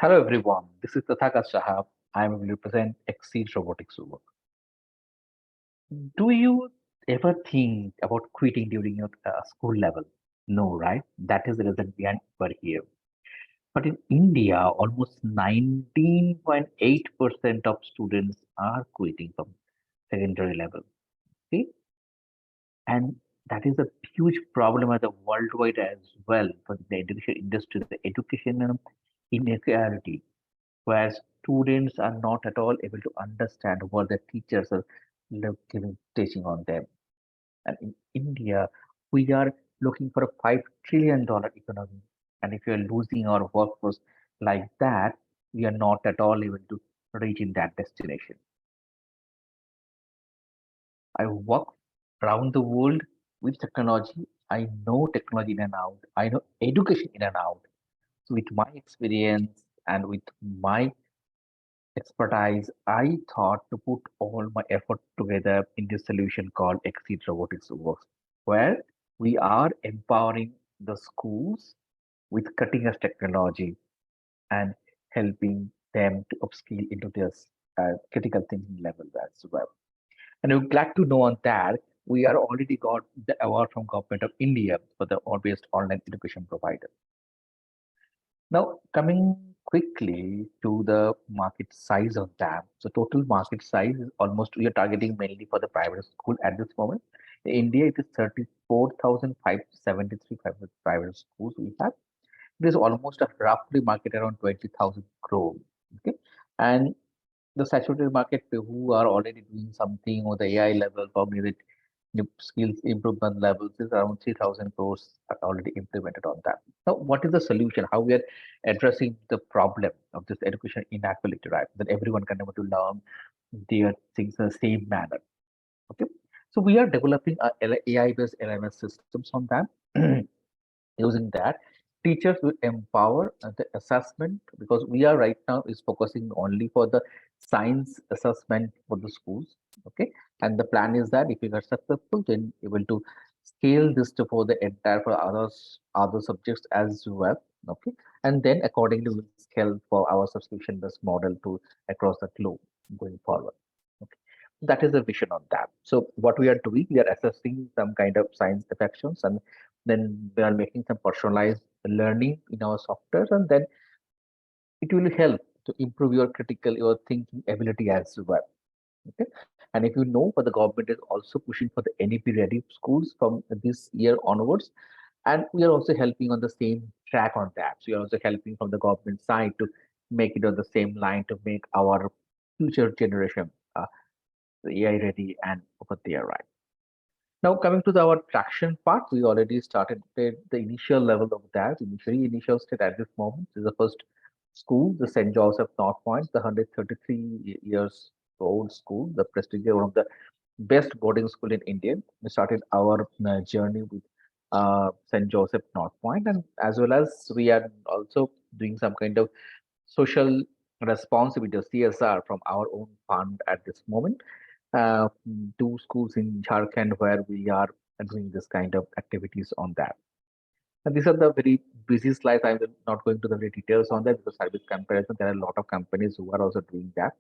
Hello everyone, this is Tathakat Shahab. I will represent Exceed Robotics work. Do you ever think about quitting during your school level? No, right? That is the reason behind we're here. But in India, almost 19.8% of students are quitting from secondary level. See? And that is a huge problem at the worldwide as well for the education industry, the education inequality where students are not at all able to understand what the teachers are giving teaching on them. And in India, we are looking for a $5 trillion economy. And if we are losing our workforce like that, we are not at all able to reach in that destination. I work around the world with technology. I know technology in and out. I know education in and out. So with my experience and with my expertise, I thought to put all my effort together in this solution called Exceed Robotics Works, where we are empowering the schools with cutting edge technology and helping them to upskill into their critical thinking level as well. And I'm glad to know on that we are already got the award from Government of India for the all-based online education provider. Now, coming quickly to the market size of that. So total market size is almost, we are targeting mainly for the private school at this moment. In India, it is 34,573 private schools we have. It is almost a roughly market around 20,000 crore. Okay. And the saturated market who are already doing something on the AI level, probably the new skills improvement levels is around 3,000 crores are already implemented on that. Now, what is the solution? How we are addressing the problem of this education inequality, right? That everyone can able to learn their things in the same manner. Okay. So we are developing a AI-based LMS systems on that. Using that, teachers will empower the assessment because we are right now is focusing only for the science assessment for the schools. Okay, and the plan is that if we are successful, then able to scale this to for the entire for other subjects as well. Okay, and then accordingly we'll scale for our subscription based model to across the globe going forward. Okay, that is the vision on that. So what we are doing, we are assessing some kind of science affections, and then we are making some personalized learning in our software, and then it will help to improve your critical your thinking ability as well. Okay, and if you know, for the government is also pushing for the NEP ready schools from this year onwards, and we are also helping on the same track on that. So we are also helping from the government side to make it on the same line to make our future generation AI ready and over there, right? Now coming to our traction part, we already started the initial level of that. Initial state at this moment is the first school, the St. Joseph North Point, the 133 years old school, the prestigious one of the best boarding school in India. We started our journey with St. Joseph North Point, and as well as we are also doing some kind of social responsibility, CSR, from our own fund at this moment. Two schools in Jharkhand where we are doing this kind of activities on that. And these are the very busy slides. I'm not going to the very details on that because service comparison, there are a lot of companies who are also doing that.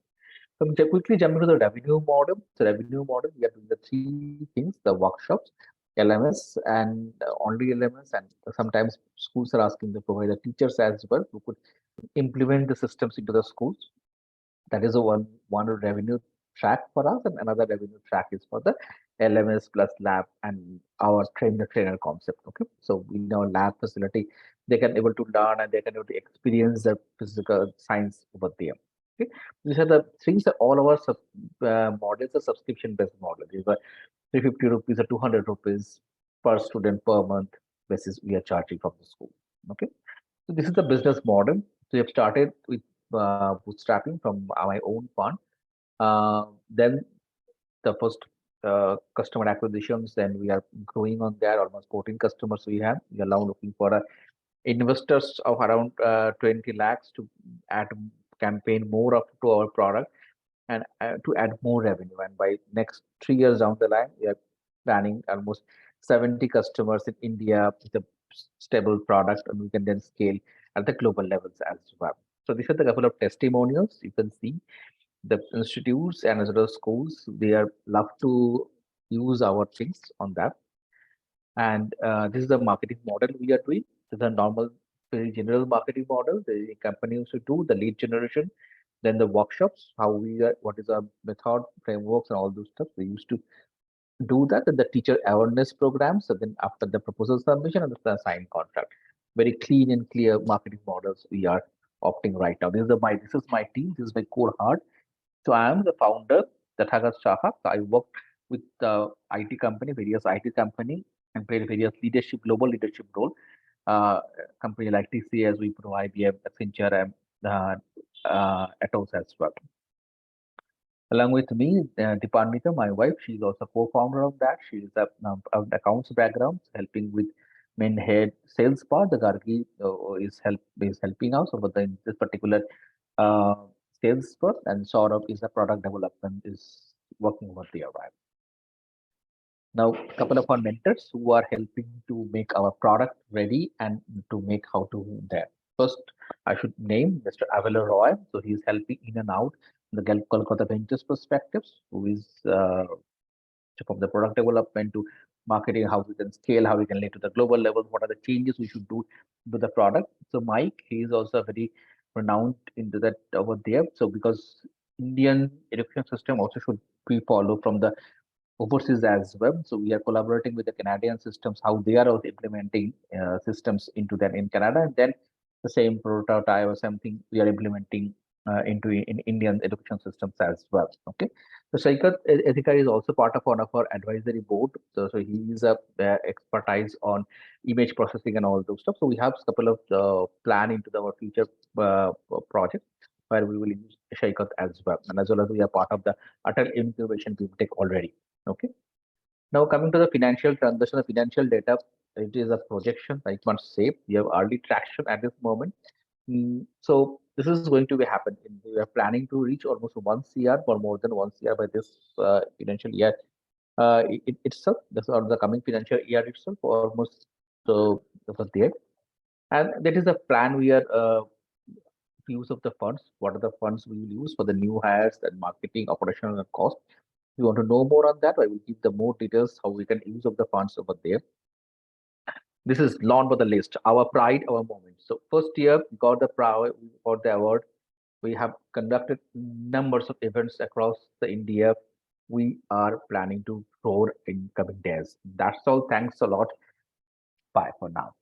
So quickly jumping to the revenue model. So revenue model, we are doing the three things, the workshops, LMS, and only LMS. And sometimes schools are asking to provide the teachers as well who could implement the systems into the schools. That is a one revenue track for us, and another revenue track is for the LMS plus lab and our train the trainer concept. Okay, so in our lab facility, they can able to learn and they can able to experience the physical science over there. Okay, these are the things that all our models are subscription based model. These are 350 rupees or 200 rupees per student per month basis we are charging from the school. Okay, so this is the business model. So we have started with bootstrapping from my own fund. Then the first customer acquisitions, then we are growing on there, almost 14 customers we have. We are now looking for investors of around 20 lakhs to add campaign more up to our product and to add more revenue. And by next 3 years down the line, we are planning almost 70 customers in India with a stable product, and we can then scale at the global levels as well. So these are the couple of testimonials. You can see the institutes and as well as schools, they are love to use our things on that. And this is the marketing model we are doing. This is a normal, very general marketing model. The company used to do the lead generation, then the workshops, how we are, what is our method, frameworks, and all those stuff. We used to do that, and the teacher awareness programs. So then after the proposal submission and the signed contract, very clean and clear marketing models we are opting right now. This is my team. This is my core heart. So I am the founder, Tathagat Shaha. I work with IT company, various IT company, and play various leadership, global leadership role. Company like TCS, Wipro, IBM, Accenture, and Atos as well. Along with me, Dipannita, my wife, she's also co-founder of that. She is of accounts background, helping with main head sales part. The Gargi is helping us over this particular uh, sales part, and Saurabh is the product development is working over there. Right? Now, a couple of our mentors who are helping to make our product ready and to make how to that. First, I should name Mr. Avila Roy. So he's helping in and out the Kolkata Ventures perspectives, who is from the product development to marketing, how we can scale, how we can lead to the global level, what are the changes we should do to the product. So Mike, he is also very renowned into that over there. So because Indian education system also should be followed from the overseas as well. So we are collaborating with the Canadian systems, how they are also implementing systems into that in Canada, and then the same prototype or something we are implementing into in Indian education systems as well. Okay, so Shaikat Ethika is also part of one of our advisory board. So he is a expertise on image processing and all those stuff. So we have a couple of plan into our future project where we will use Shaikat as well, and as well as we are part of the Atal Incubation Tech already. Okay. Now coming to the financial transaction, the financial data, it is a projection. I must say we have early traction at this moment. So this is going to be happen. We are planning to reach almost 1 CR or more than 1 CR by this financial year itself. This or the coming financial year itself, almost so over there. And that is the plan we are use of the funds. What are the funds we will use for the new hires and marketing, operational and cost? If you want to know more on that, I will give the more details how we can use of the funds over there. This is long but the list. Our pride, our moment. So first year we got the pride, we got the award. We have conducted numbers of events across the India. We are planning to grow in coming days. That's all. Thanks a lot. Bye for now.